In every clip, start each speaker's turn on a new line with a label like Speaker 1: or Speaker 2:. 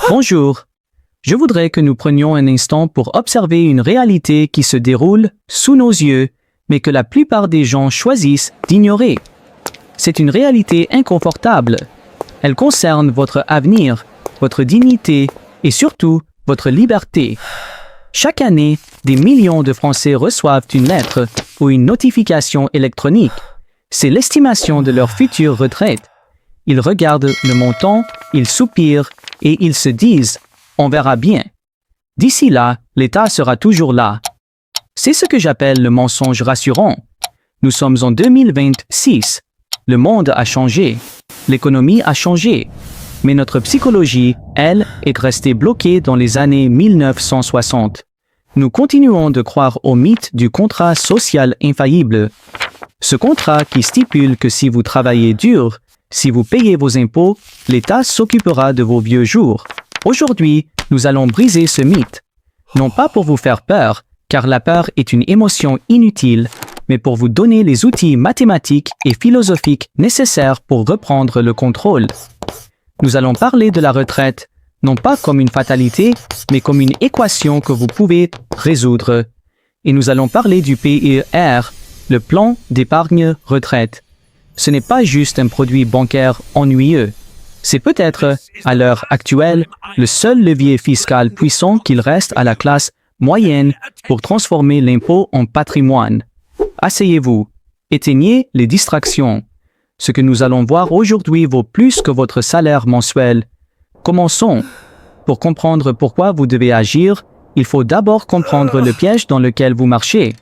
Speaker 1: Bonjour. Je voudrais que nous prenions un instant pour observer une réalité qui se déroule sous nos yeux, mais que la plupart des gens choisissent d'ignorer. C'est une réalité inconfortable. Elle concerne votre avenir, votre dignité et surtout votre liberté. Chaque année, des millions de Français reçoivent une lettre ou une notification électronique. C'est l'estimation de leur future retraite. Ils regardent le montant, ils soupirent et ils se disent « on verra bien ». D'ici là, l'État sera toujours là. C'est ce que j'appelle le mensonge rassurant. Nous sommes en 2026. Le monde a changé. L'économie a changé. Mais notre psychologie, elle, est restée bloquée dans les années 1960. Nous continuons de croire au mythe du contrat social infaillible. Ce contrat qui stipule que si vous travaillez dur, si vous payez vos impôts, l'État s'occupera de vos vieux jours. Aujourd'hui, nous allons briser ce mythe. Non pas pour vous faire peur, car la peur est une émotion inutile, mais pour vous donner les outils mathématiques et philosophiques nécessaires pour reprendre le contrôle. Nous allons parler de la retraite, non pas comme une fatalité, mais comme une équation que vous pouvez résoudre. Et nous allons parler du PER, le plan d'épargne retraite. Ce n'est pas juste un produit bancaire ennuyeux. C'est peut-être, à l'heure actuelle, le seul levier fiscal puissant qu'il reste à la classe moyenne pour transformer l'impôt en patrimoine. Asseyez-vous, éteignez les distractions. Ce que nous allons voir aujourd'hui vaut plus que votre salaire mensuel. Commençons. Pour comprendre pourquoi vous devez agir, il faut d'abord comprendre le piège dans lequel vous marchez.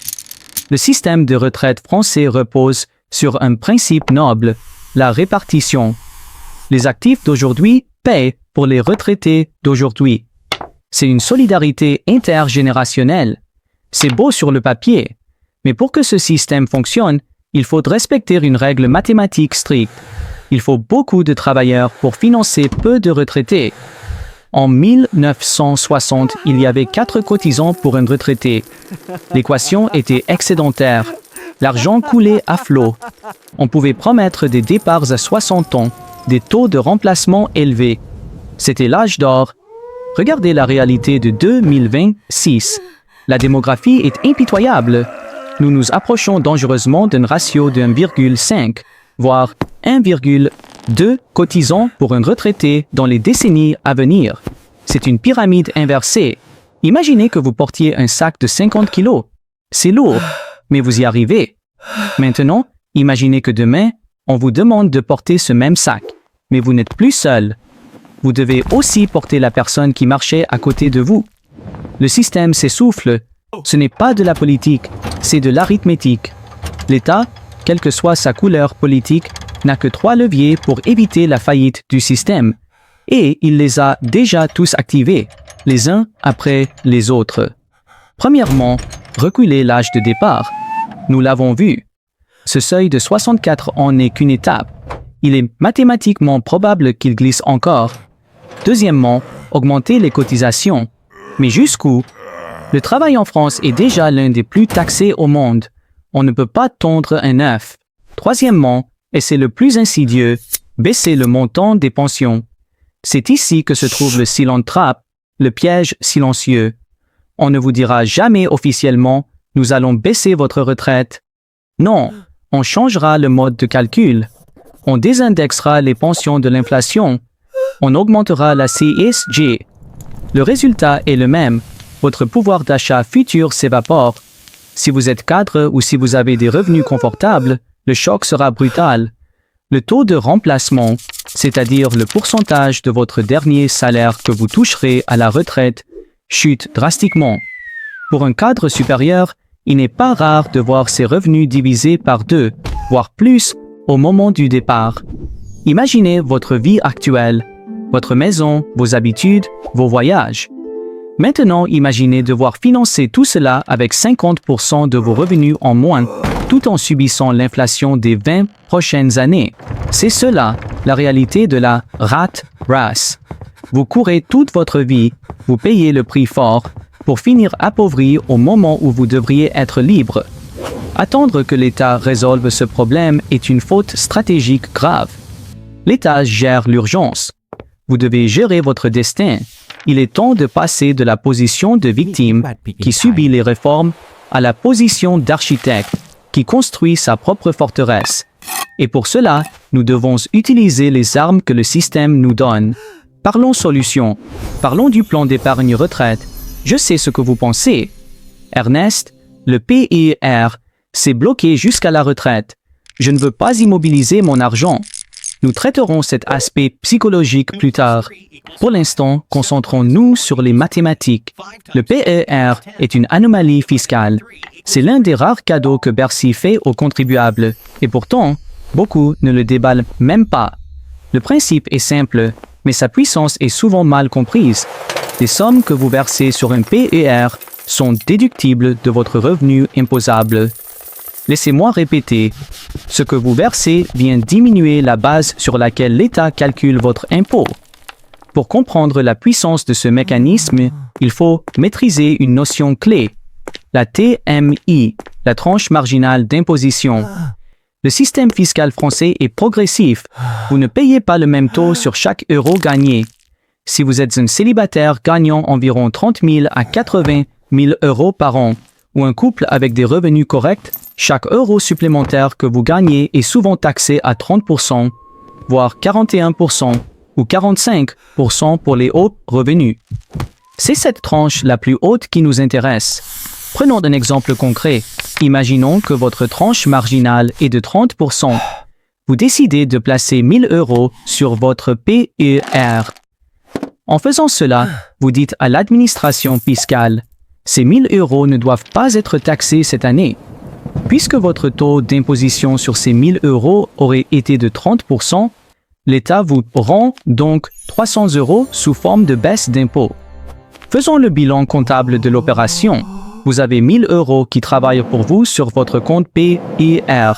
Speaker 1: Le système de retraite français repose sur un principe noble, la répartition. Les actifs d'aujourd'hui paient pour les retraités d'aujourd'hui. C'est une solidarité intergénérationnelle. C'est beau sur le papier, mais pour que ce système fonctionne, il faut respecter une règle mathématique stricte. Il faut beaucoup de travailleurs pour financer peu de retraités. En 1960, il y avait 4 cotisants pour un retraité. L'équation était excédentaire. L'argent coulait à flot. On pouvait promettre des départs à 60 ans, des taux de remplacement élevés. C'était l'âge d'or. Regardez la réalité de 2026. La démographie est impitoyable. Nous nous approchons dangereusement d'un ratio de 1,5, voire 1,2 cotisants pour un retraité dans les décennies à venir. C'est une pyramide inversée. Imaginez que vous portiez un sac de 50 kilos. C'est lourd, mais vous y arrivez. Maintenant, imaginez que demain, on vous demande de porter ce même sac, mais vous n'êtes plus seul. Vous devez aussi porter la personne qui marchait à côté de vous. Le système s'essouffle. Ce n'est pas de la politique, c'est de l'arithmétique. L'État, quelle que soit sa couleur politique, n'a que 3 leviers pour éviter la faillite du système. Et il les a déjà tous activés, les uns après les autres. Premièrement, reculer l'âge de départ. Nous l'avons vu. Ce seuil de 64 ans n'est qu'une étape. Il est mathématiquement probable qu'il glisse encore. Deuxièmement, augmenter les cotisations. Mais jusqu'où? Le travail en France est déjà l'un des plus taxés au monde. On ne peut pas tondre un œuf. Troisièmement, et c'est le plus insidieux, baisser le montant des pensions. C'est ici que se trouve le silent trap, le piège silencieux. On ne vous dira jamais officiellement « nous allons baisser votre retraite ». Non, on changera le mode de calcul. On désindexera les pensions de l'inflation. On augmentera la CSG. Le résultat est le même. Votre pouvoir d'achat futur s'évapore. Si vous êtes cadre ou si vous avez des revenus confortables, le choc sera brutal. Le taux de remplacement, c'est-à-dire le pourcentage de votre dernier salaire que vous toucherez à la retraite, chute drastiquement. Pour un cadre supérieur, il n'est pas rare de voir ses revenus divisés par 2, voire plus, au moment du départ. Imaginez votre vie actuelle, votre maison, vos habitudes, vos voyages. Maintenant, imaginez devoir financer tout cela avec 50% de vos revenus en moins, tout en subissant l'inflation des 20 prochaines années. C'est cela, la réalité de la rat race. Vous courez toute votre vie, vous payez le prix fort, pour finir appauvri au moment où vous devriez être libre. Attendre que l'État résolve ce problème est une faute stratégique grave. L'État gère l'urgence. Vous devez gérer votre destin. Il est temps de passer de la position de victime qui subit les réformes à la position d'architecte qui construit sa propre forteresse. Et pour cela, nous devons utiliser les armes que le système nous donne. Parlons solution. Parlons du plan d'épargne retraite. Je sais ce que vous pensez. Ernest, le PER s'est bloqué jusqu'à la retraite. Je ne veux pas immobiliser mon argent. Nous traiterons cet aspect psychologique plus tard. Pour l'instant, concentrons-nous sur les mathématiques. Le PER est une anomalie fiscale. C'est l'un des rares cadeaux que Bercy fait aux contribuables. Et pourtant, beaucoup ne le déballent même pas. Le principe est simple, mais sa puissance est souvent mal comprise. Les sommes que vous versez sur un PER sont déductibles de votre revenu imposable. Laissez-moi répéter. Ce que vous versez vient diminuer la base sur laquelle l'État calcule votre impôt. Pour comprendre la puissance de ce mécanisme, il faut maîtriser une notion clé, la TMI, la tranche marginale d'imposition. Le système fiscal français est progressif. Vous ne payez pas le même taux sur chaque euro gagné. Si vous êtes un célibataire gagnant environ 30 000 à 80 000 euros par an, ou un couple avec des revenus corrects, chaque euro supplémentaire que vous gagnez est souvent taxé à 30%, voire 41% ou 45% pour les hauts revenus. C'est cette tranche la plus haute qui nous intéresse. Prenons un exemple concret. Imaginons que votre tranche marginale est de 30%. Vous décidez de placer 1 000 euros sur votre PER. En faisant cela, vous dites à l'administration fiscale, ces 1 000 euros ne doivent pas être taxés cette année. Puisque votre taux d'imposition sur ces 1 000 euros aurait été de 30%, l'État vous rend donc 300 euros sous forme de baisse d'impôt. Faisons le bilan comptable de l'opération. Vous avez 1 000 euros qui travaillent pour vous sur votre compte PER.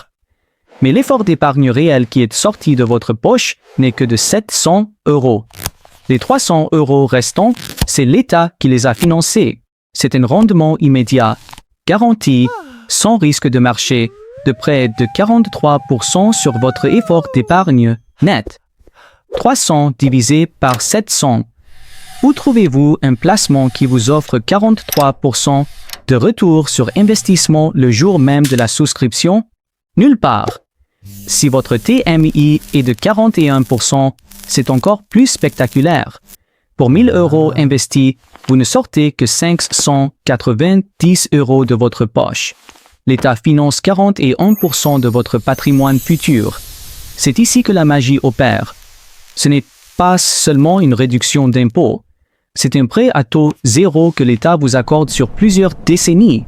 Speaker 1: Mais l'effort d'épargne réel qui est sorti de votre poche n'est que de 700 euros. Les 300 euros restants, c'est l'État qui les a financés. C'est un rendement immédiat, garanti, sans risque de marché, de près de 43% sur votre effort d'épargne net. 300 divisé par 700. Où trouvez-vous un placement qui vous offre 43% de retour sur investissement le jour même de la souscription? Nulle part. Si votre TMI est de 41%, c'est encore plus spectaculaire. Pour 1 000 euros investis, vous ne sortez que 590 euros de votre poche. L'État finance 41% de votre patrimoine futur. C'est ici que la magie opère. Ce n'est pas seulement une réduction d'impôts. C'est un prêt à taux zéro que l'État vous accorde sur plusieurs décennies.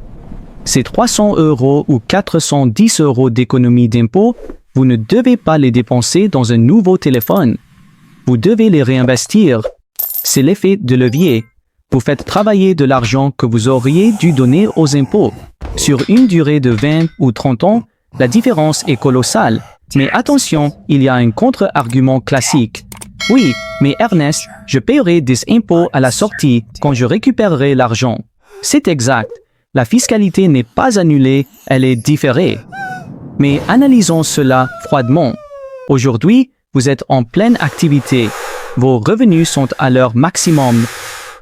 Speaker 1: Ces 300 euros ou 410 euros d'économie d'impôts, vous ne devez pas les dépenser dans un nouveau téléphone. Vous devez les réinvestir. C'est l'effet de levier. Vous faites travailler de l'argent que vous auriez dû donner aux impôts. Sur une durée de 20 ou 30 ans, la différence est colossale. Mais attention, il y a un contre-argument classique. Oui, mais Ernest, je paierai des impôts à la sortie quand je récupérerai l'argent. C'est exact. La fiscalité n'est pas annulée, elle est différée. Mais analysons cela froidement. Aujourd'hui, vous êtes en pleine activité. Vos revenus sont à leur maximum.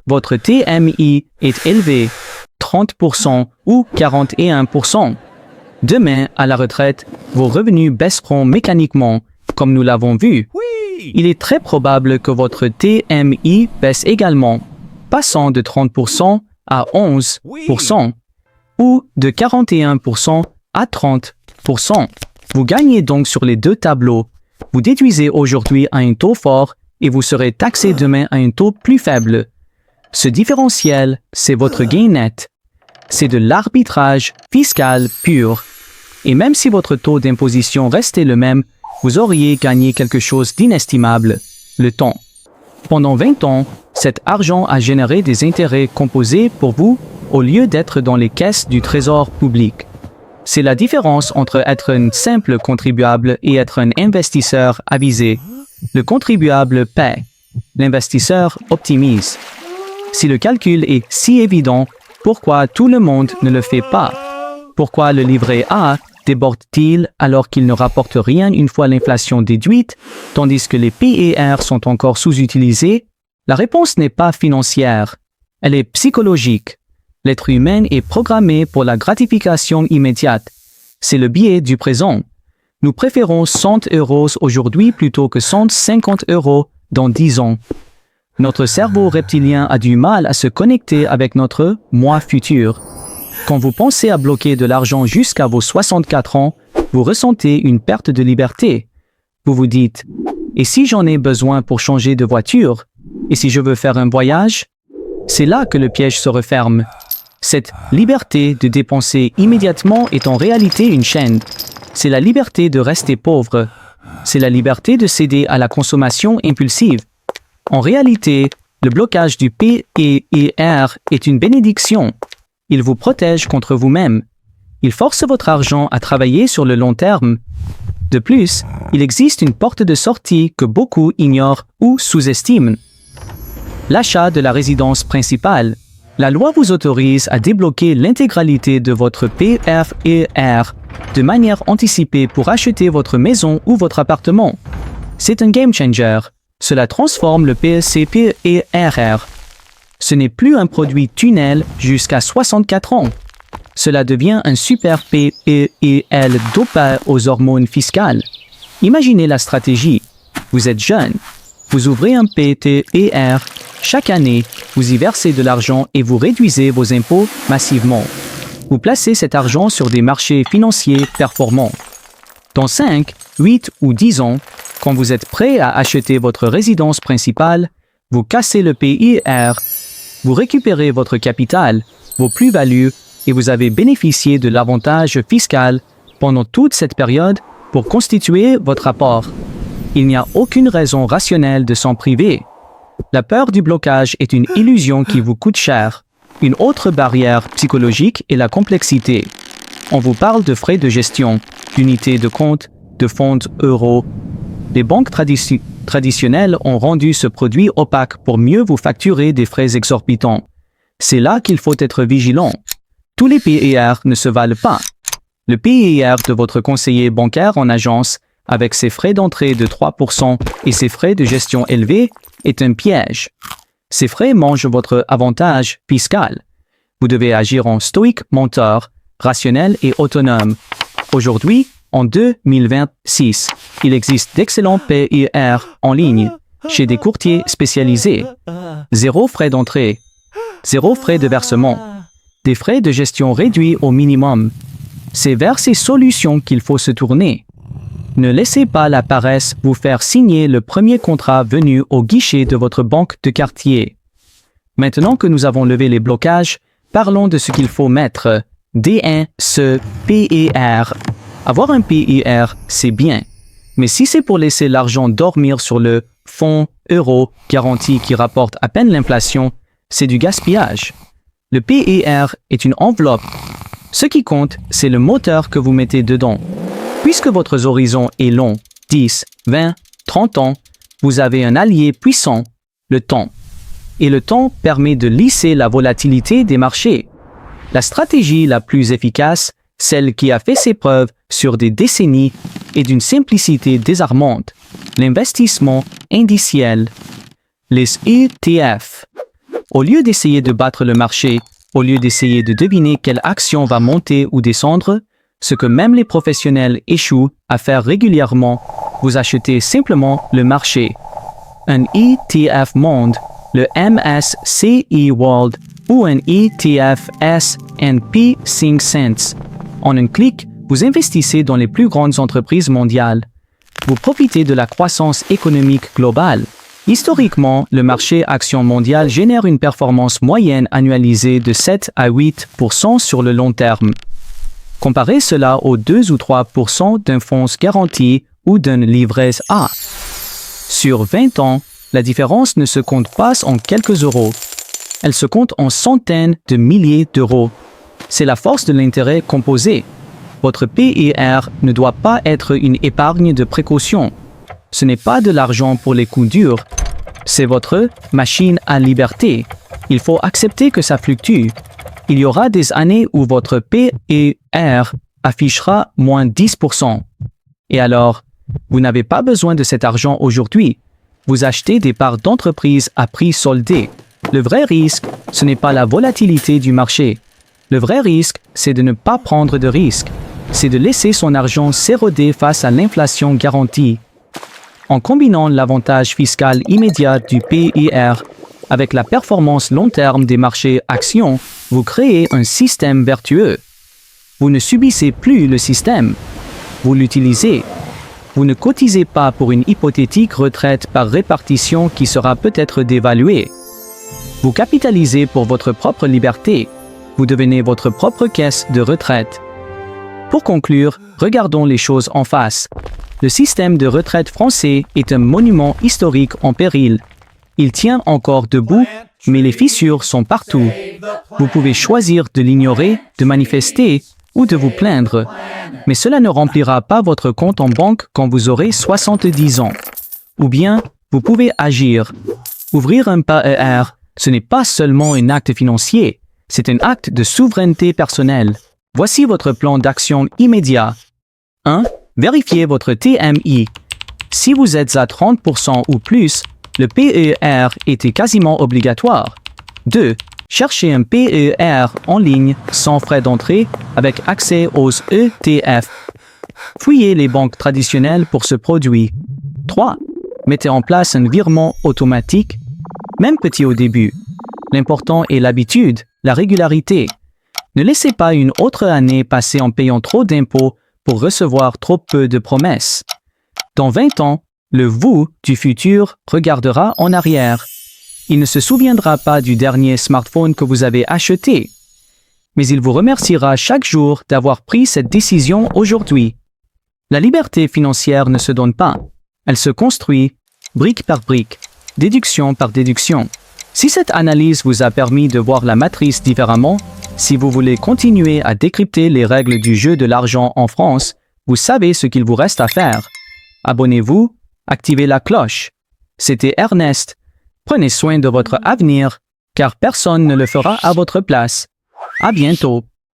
Speaker 1: Votre TMI est élevé, 30% ou 41%. Demain, à la retraite, vos revenus baisseront mécaniquement, comme nous l'avons vu. Il est très probable que votre TMI baisse également, passant de 30% à 11%, ou de 41% à 30%. Vous gagnez donc sur les deux tableaux. Vous déduisez aujourd'hui à un taux fort et vous serez taxé demain à un taux plus faible. Ce différentiel, c'est votre gain net. C'est de l'arbitrage fiscal pur. Et même si votre taux d'imposition restait le même, vous auriez gagné quelque chose d'inestimable, le temps. Pendant 20 ans, cet argent a généré des intérêts composés pour vous au lieu d'être dans les caisses du trésor public. C'est la différence entre être un simple contribuable et être un investisseur avisé. Le contribuable paie, l'investisseur optimise. Si le calcul est si évident, pourquoi tout le monde ne le fait pas? Pourquoi le livret A déborde-t-il alors qu'il ne rapporte rien une fois l'inflation déduite, tandis que les PER sont encore sous-utilisés? La réponse n'est pas financière, elle est psychologique. L'être humain est programmé pour la gratification immédiate. C'est le biais du présent. Nous préférons 100 € aujourd'hui plutôt que 150 € dans 10 ans. Notre cerveau reptilien a du mal à se connecter avec notre moi futur. Quand vous pensez à bloquer de l'argent jusqu'à vos 64 ans, vous ressentez une perte de liberté. Vous vous dites, et si j'en ai besoin pour changer de voiture? Et si je veux faire un voyage? C'est là que le piège se referme. Cette liberté de dépenser immédiatement est en réalité une chaîne. C'est la liberté de rester pauvre. C'est la liberté de céder à la consommation impulsive. En réalité, le blocage du PER est une bénédiction. Il vous protège contre vous-même. Il force votre argent à travailler sur le long terme. De plus, il existe une porte de sortie que beaucoup ignorent ou sous-estiment. L'achat de la résidence principale. La loi vous autorise à débloquer l'intégralité de votre PER de manière anticipée pour acheter votre maison ou votre appartement. C'est un game changer. Cela transforme le PER. Ce n'est plus un produit tunnel jusqu'à 64 ans. Cela devient un super PEL dopé aux hormones fiscales. Imaginez la stratégie. Vous êtes jeune. Vous ouvrez un PER. Chaque année, vous y versez de l'argent et vous réduisez vos impôts massivement. Vous placez cet argent sur des marchés financiers performants. Dans 5, 8 ou 10 ans, quand vous êtes prêt à acheter votre résidence principale, vous cassez le PER, vous récupérez votre capital, vos plus-values et vous avez bénéficié de l'avantage fiscal pendant toute cette période pour constituer votre apport. Il n'y a aucune raison rationnelle de s'en priver. La peur du blocage est une illusion qui vous coûte cher. Une autre barrière psychologique est la complexité. On vous parle de frais de gestion, d'unités de compte, de fonds euros. Les banques traditionnelles ont rendu ce produit opaque pour mieux vous facturer des frais exorbitants. C'est là qu'il faut être vigilant. Tous les PER ne se valent pas. Le PER de votre conseiller bancaire en agence, avec ses frais d'entrée de 3% et ses frais de gestion élevés, est un piège. Ces frais mangent votre avantage fiscal. Vous devez agir en stoïque mentor, rationnel et autonome. Aujourd'hui, en 2026, il existe d'excellents PER en ligne, chez des courtiers spécialisés. 0 frais d'entrée, 0 frais de versement, des frais de gestion réduits au minimum. C'est vers ces solutions qu'il faut se tourner. Ne laissez pas la paresse vous faire signer le premier contrat venu au guichet de votre banque de quartier. Maintenant que nous avons levé les blocages, parlons de ce qu'il faut mettre. D1, ce PER. Avoir un PER, c'est bien. Mais si c'est pour laisser l'argent dormir sur le fonds euro garanti qui rapporte à peine l'inflation, c'est du gaspillage. Le PER est une enveloppe. Ce qui compte, c'est le moteur que vous mettez dedans. Puisque votre horizon est long, 10, 20, 30 ans, vous avez un allié puissant, le temps. Et le temps permet de lisser la volatilité des marchés. La stratégie la plus efficace, celle qui a fait ses preuves sur des décennies, est d'une simplicité désarmante. L'investissement indiciel. Les ETF. Au lieu d'essayer de battre le marché, au lieu d'essayer de deviner quelle action va monter ou descendre, ce que même les professionnels échouent à faire régulièrement, vous achetez simplement le marché. Un ETF Monde, le MSCI World ou un ETF S&P 500. En un clic, vous investissez dans les plus grandes entreprises mondiales. Vous profitez de la croissance économique globale. Historiquement, le marché action mondial génère une performance moyenne annualisée de 7 à 8% sur le long terme. Comparez cela aux 2 ou 3% d'un fonds garanti ou d'un livret A. Sur 20 ans, la différence ne se compte pas en quelques euros. Elle se compte en centaines de milliers d'euros. C'est la force de l'intérêt composé. Votre PER ne doit pas être une épargne de précaution. Ce n'est pas de l'argent pour les coups durs. C'est votre machine à liberté. Il faut accepter que ça fluctue. Il y aura des années où votre PER affichera moins 10%. Et alors, vous n'avez pas besoin de cet argent aujourd'hui. Vous achetez des parts d'entreprise à prix soldé. Le vrai risque, ce n'est pas la volatilité du marché. Le vrai risque, c'est de ne pas prendre de risque. C'est de laisser son argent s'éroder face à l'inflation garantie. En combinant l'avantage fiscal immédiat du PIR avec la performance long terme des marchés actions, vous créez un système vertueux. Vous ne subissez plus le système. Vous l'utilisez. Vous ne cotisez pas pour une hypothétique retraite par répartition qui sera peut-être dévaluée. Vous capitalisez pour votre propre liberté. Vous devenez votre propre caisse de retraite. Pour conclure, regardons les choses en face. Le système de retraite français est un monument historique en péril. Il tient encore debout, mais les fissures sont partout. Vous pouvez choisir de l'ignorer, de manifester ou de vous plaindre. Mais cela ne remplira pas votre compte en banque quand vous aurez 70 ans. Ou bien, vous pouvez agir. Ouvrir un PER, ce n'est pas seulement un acte financier, c'est un acte de souveraineté personnelle. Voici votre plan d'action immédiat. 1. Vérifiez votre TMI. Si vous êtes à 30% ou plus, le PER était quasiment obligatoire. 2. Cherchez un PER en ligne sans frais d'entrée avec accès aux ETF. Fouillez les banques traditionnelles pour ce produit. 3. Mettez en place un virement automatique, même petit au début. L'important est l'habitude, la régularité. Ne laissez pas une autre année passer en payant trop d'impôts pour recevoir trop peu de promesses. Dans 20 ans, le vous du futur regardera en arrière. Il ne se souviendra pas du dernier smartphone que vous avez acheté, mais il vous remerciera chaque jour d'avoir pris cette décision aujourd'hui. La liberté financière ne se donne pas. Elle se construit, brique par brique, déduction par déduction. Si cette analyse vous a permis de voir la matrice différemment, si vous voulez continuer à décrypter les règles du jeu de l'argent en France, vous savez ce qu'il vous reste à faire. Abonnez-vous, activez la cloche. C'était Ernest. Prenez soin de votre avenir, car personne ne le fera à votre place. À bientôt.